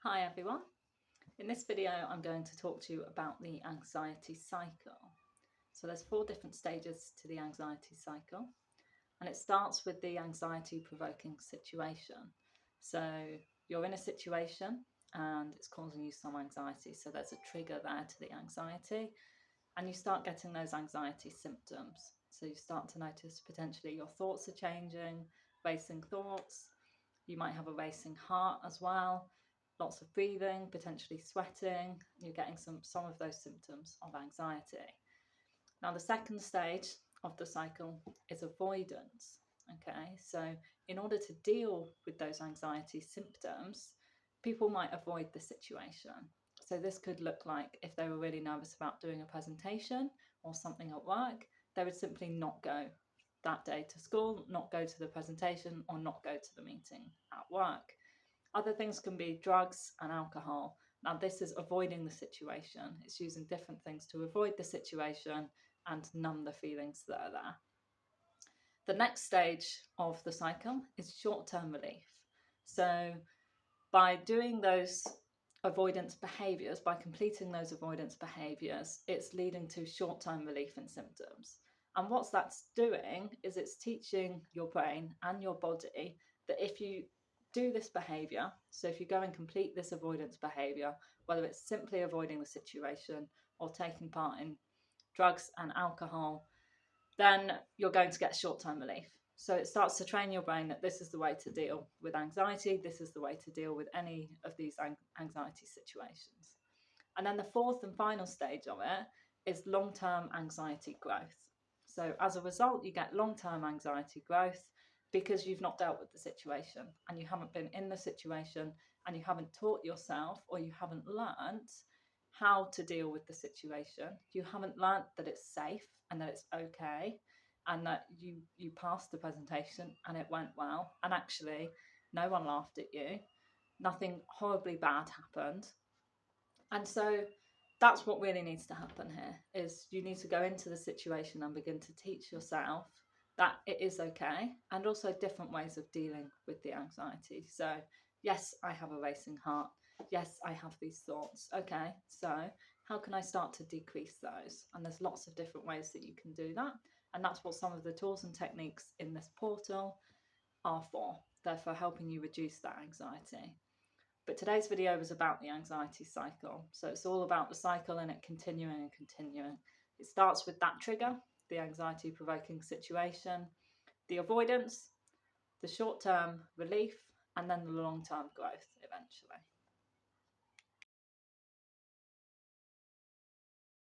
Hi everyone. In this video I'm going to talk to you about the anxiety cycle. So there's 4 different stages to the anxiety cycle, and it starts with the anxiety provoking situation. So you're in a situation and it's causing you some anxiety, so there's a trigger there to the anxiety, and you start getting those anxiety symptoms. So you start to notice potentially your thoughts are changing, racing thoughts. You might have a racing heart as well, lots of breathing, potentially sweating. You're getting some of those symptoms of anxiety. Now, the second stage of the cycle is avoidance. Okay, so in order to deal with those anxiety symptoms, people might avoid the situation. So this could look like if they were really nervous about doing a presentation or something at work, they would simply not go that day to school, not go to the presentation, or not go to the meeting at work. Other things can be drugs and alcohol. Now, this is avoiding the situation. It's using different things to avoid the situation and numb the feelings that are there. The next stage of the cycle is short-term relief. So by doing those avoidance behaviours, by completing those avoidance behaviours, it's leading to short-term relief in symptoms. And what that's doing is it's teaching your brain and your body that if you do this behaviour, so if you go and complete this avoidance behaviour, whether it's simply avoiding the situation or taking part in drugs and alcohol, then you're going to get short-term relief. So it starts to train your brain that this is the way to deal with anxiety, this is the way to deal with any of these anxiety situations. And then the fourth and final stage of it is long-term anxiety growth. So as a result, you get long-term anxiety growth because you've not dealt with the situation and you haven't been in the situation and you haven't taught yourself, or you haven't learned how to deal with the situation. You haven't learned that it's safe and that it's okay, and that you passed the presentation and it went well, and actually no one laughed at you, nothing horribly bad happened. And so that's what really needs to happen here, is you need to go into the situation and begin to teach yourself that it is okay, and also different ways of dealing with the anxiety. So yes, I have a racing heart. Yes, I have these thoughts. Okay, so how can I start to decrease those? And there's lots of different ways that you can do that. And that's what some of the tools and techniques in this portal are for. They're for helping you reduce that anxiety. But today's video was about the anxiety cycle. So it's all about the cycle and it continuing and continuing. It starts with that trigger, the anxiety provoking situation, the avoidance, the short-term relief, and then the long-term growth eventually.